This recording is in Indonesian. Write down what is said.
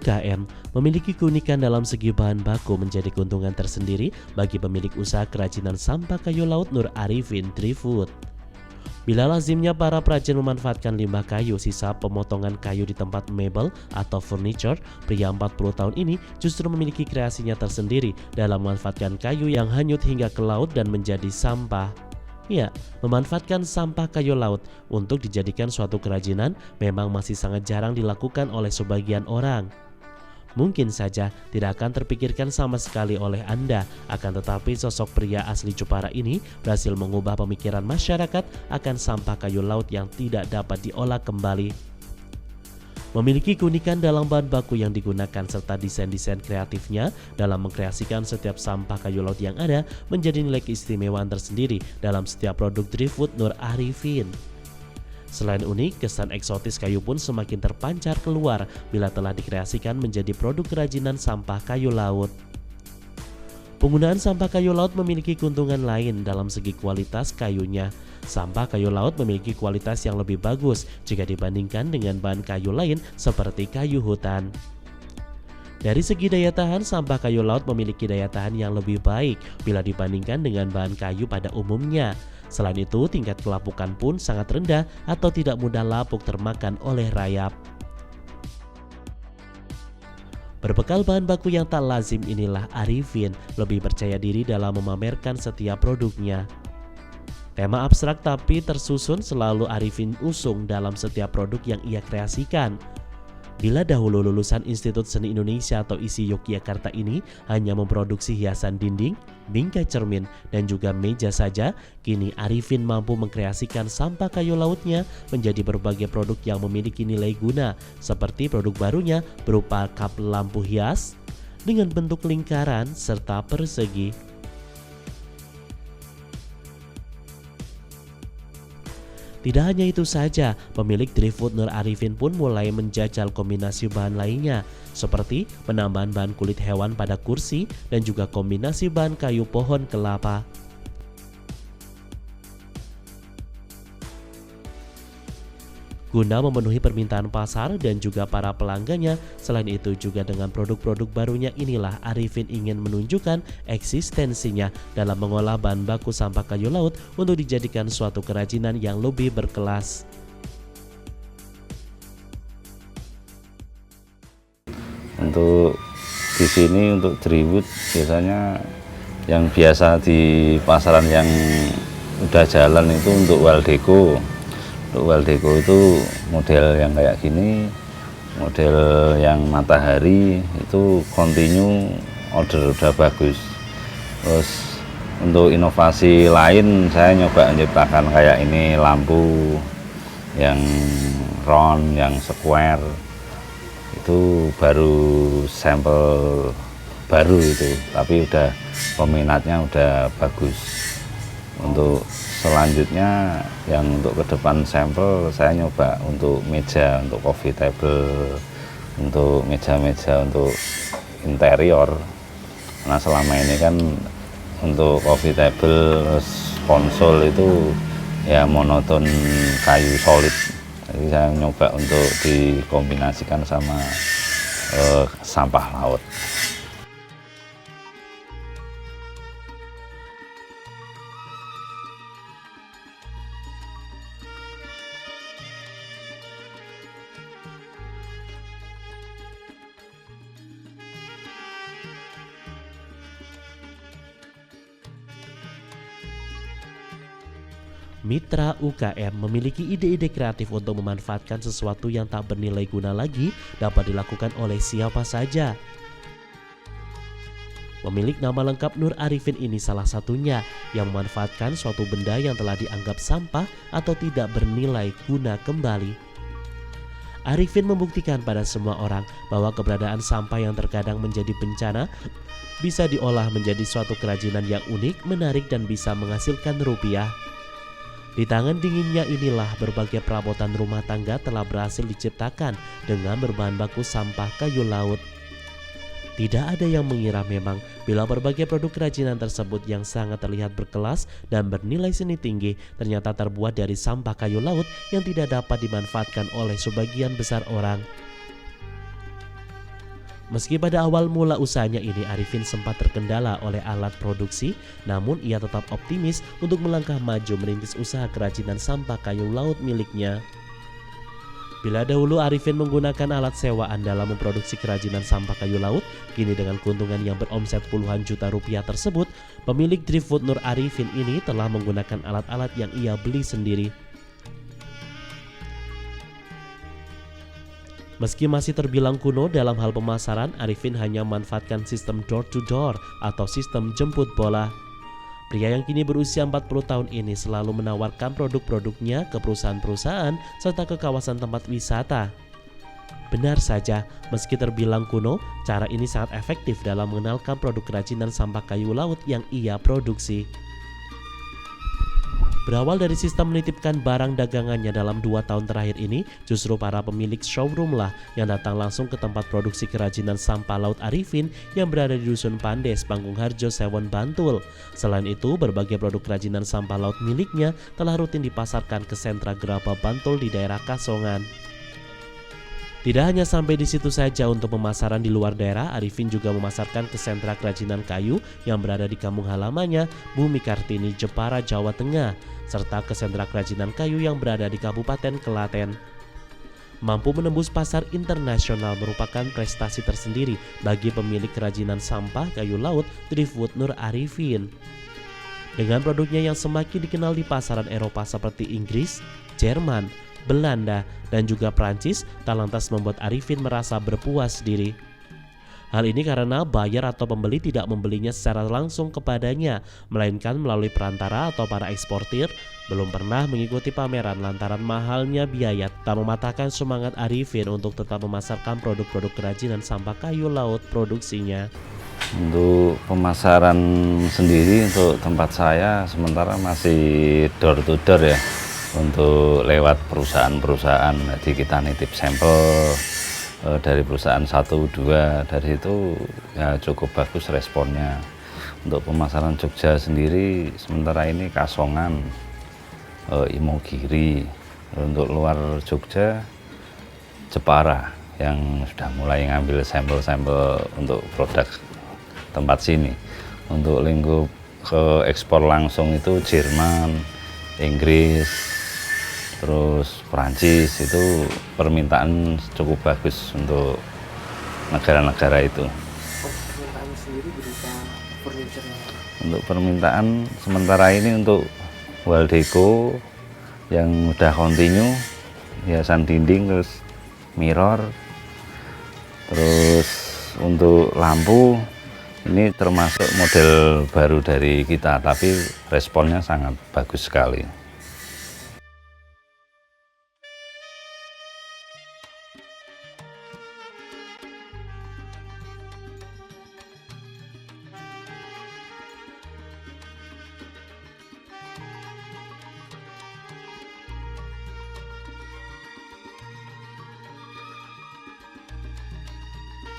UKM memiliki keunikan dalam segi bahan baku menjadi keuntungan tersendiri bagi pemilik usaha kerajinan sampah kayu laut Nur Arifin Driftwood. Bila lazimnya para perajin memanfaatkan limbah kayu sisa pemotongan kayu di tempat mebel atau furniture, pria 40 tahun ini justru memiliki kreasinya tersendiri dalam memanfaatkan kayu yang hanyut hingga ke laut dan menjadi sampah. Ya, memanfaatkan sampah kayu laut untuk dijadikan suatu kerajinan memang masih sangat jarang dilakukan oleh sebagian orang. Mungkin saja tidak akan terpikirkan sama sekali oleh Anda, akan tetapi sosok pria asli Jepara ini berhasil mengubah pemikiran masyarakat akan sampah kayu laut yang tidak dapat diolah kembali. Memiliki keunikan dalam bahan baku yang digunakan serta desain-desain kreatifnya dalam mengkreasikan setiap sampah kayu laut yang ada menjadi nilai keistimewaan tersendiri dalam setiap produk Driftwood Nur Arifin. Selain unik, kesan eksotis kayu pun semakin terpancar keluar bila telah dikreasikan menjadi produk kerajinan sampah kayu laut. Penggunaan sampah kayu laut memiliki keuntungan lain dalam segi kualitas kayunya. Sampah kayu laut memiliki kualitas yang lebih bagus jika dibandingkan dengan bahan kayu lain seperti kayu hutan. Dari segi daya tahan, sampah kayu laut memiliki daya tahan yang lebih baik bila dibandingkan dengan bahan kayu pada umumnya. Selain itu, tingkat kelapukan pun sangat rendah atau tidak mudah lapuk termakan oleh rayap. Berbekal bahan baku yang tak lazim inilah Arifin lebih percaya diri dalam memamerkan setiap produknya. Tema abstrak tapi tersusun selalu Arifin usung dalam setiap produk yang ia kreasikan. Bila dahulu lulusan Institut Seni Indonesia atau ISI Yogyakarta ini hanya memproduksi hiasan dinding, bingkai cermin, dan juga meja saja, kini Arifin mampu mengkreasikan sampah kayu lautnya menjadi berbagai produk yang memiliki nilai guna, seperti produk barunya berupa kap lampu hias dengan bentuk lingkaran serta persegi. Tidak hanya itu saja, pemilik Driftwood Nur Arifin pun mulai menjajal kombinasi bahan lainnya, seperti penambahan bahan kulit hewan pada kursi dan juga kombinasi bahan kayu pohon kelapa. Guna memenuhi permintaan pasar dan juga para pelanggannya, selain itu juga dengan produk-produk barunya inilah Arifin ingin menunjukkan eksistensinya dalam mengolah bahan baku sampah kayu laut untuk dijadikan suatu kerajinan yang lebih berkelas. Untuk di sini untuk Driftwood biasanya yang biasa di pasaran yang udah jalan itu untuk wall deco. Untuk wall deco itu model yang kayak gini, model yang matahari itu continue order udah bagus. Terus untuk inovasi lain saya nyoba menciptakan kayak ini lampu yang round, yang square. Itu baru sampel baru itu, tapi udah peminatnya udah bagus. Untuk selanjutnya yang untuk ke depan sampel saya nyoba untuk meja, untuk coffee table, untuk meja-meja untuk interior. Nah selama ini kan untuk coffee table, konsol itu ya monoton kayu solid. Jadi saya nyoba untuk dikombinasikan sama sampah laut. Mitra UKM memiliki ide-ide kreatif untuk memanfaatkan sesuatu yang tak bernilai guna lagi dapat dilakukan oleh siapa saja. Pemilik nama lengkap Nur Arifin ini salah satunya yang memanfaatkan suatu benda yang telah dianggap sampah atau tidak bernilai guna kembali. Arifin membuktikan pada semua orang bahwa keberadaan sampah yang terkadang menjadi bencana bisa diolah menjadi suatu kerajinan yang unik, menarik, dan bisa menghasilkan rupiah. Di tangan dinginnya inilah berbagai perabotan rumah tangga telah berhasil diciptakan dengan berbahan baku sampah kayu laut. Tidak ada yang mengira memang bila berbagai produk kerajinan tersebut yang sangat terlihat berkelas dan bernilai seni tinggi ternyata terbuat dari sampah kayu laut yang tidak dapat dimanfaatkan oleh sebagian besar orang. Meski pada awal mula usahanya ini Arifin sempat terkendala oleh alat produksi, namun ia tetap optimis untuk melangkah maju merintis usaha kerajinan sampah kayu laut miliknya. Bila dahulu Arifin menggunakan alat sewaan dalam memproduksi kerajinan sampah kayu laut, kini dengan keuntungan yang beromset puluhan juta rupiah tersebut, pemilik Driftwood Nur Arifin ini telah menggunakan alat-alat yang ia beli sendiri. Meski masih terbilang kuno dalam hal pemasaran, Arifin hanya memanfaatkan sistem door-to-door atau sistem jemput bola. Pria yang kini berusia 40 tahun ini selalu menawarkan produk-produknya ke perusahaan-perusahaan serta ke kawasan tempat wisata. Benar saja, meski terbilang kuno, cara ini sangat efektif dalam mengenalkan produk kerajinan sampah kayu laut yang ia produksi. Berawal dari sistem menitipkan barang dagangannya dalam 2 tahun terakhir ini, justru para pemilik showroom lah yang datang langsung ke tempat produksi kerajinan sampah laut Arifin yang berada di Dusun Pandes, Panggung Harjo, Sewon, Bantul. Selain itu, berbagai produk kerajinan sampah laut miliknya telah rutin dipasarkan ke sentra Gerabah Bantul di daerah Kasongan. Tidak hanya sampai di situ saja, untuk pemasaran di luar daerah, Arifin juga memasarkan ke sentra kerajinan kayu yang berada di kampung halamannya, Bumi Kartini, Jepara, Jawa Tengah, serta ke sentra kerajinan kayu yang berada di Kabupaten Klaten. Mampu menembus pasar internasional merupakan prestasi tersendiri bagi pemilik kerajinan sampah kayu laut Driftwood Nur Arifin. Dengan produknya yang semakin dikenal di pasaran Eropa seperti Inggris, Jerman, Belanda, dan juga Prancis, tak lantas membuat Arifin merasa berpuas diri. Hal ini karena buyer atau pembeli tidak membelinya secara langsung kepadanya, melainkan melalui perantara atau para eksportir. Belum pernah mengikuti pameran lantaran mahalnya biaya tak mematahkan semangat Arifin untuk tetap memasarkan produk-produk kerajinan sampah kayu laut produksinya. Untuk pemasaran sendiri untuk tempat saya sementara masih door to door ya. Untuk lewat perusahaan-perusahaan, jadi kita nitip sampel dari perusahaan 1-2, dari itu ya cukup bagus responnya. Untuk pemasaran Jogja sendiri sementara ini Kasongan, Imogiri. Untuk luar Jogja, Jepara yang sudah mulai ngambil sampel-sampel untuk produk tempat sini. Untuk lingkup ke ekspor langsung itu Jerman, Inggris, terus Prancis, itu permintaan cukup bagus untuk negara-negara itu. Permintaan sendiri berupa furniture? Untuk permintaan sementara ini untuk wall deco yang udah kontinu, hiasan dinding, terus mirror, terus untuk lampu ini termasuk model baru dari kita, tapi responnya sangat bagus sekali.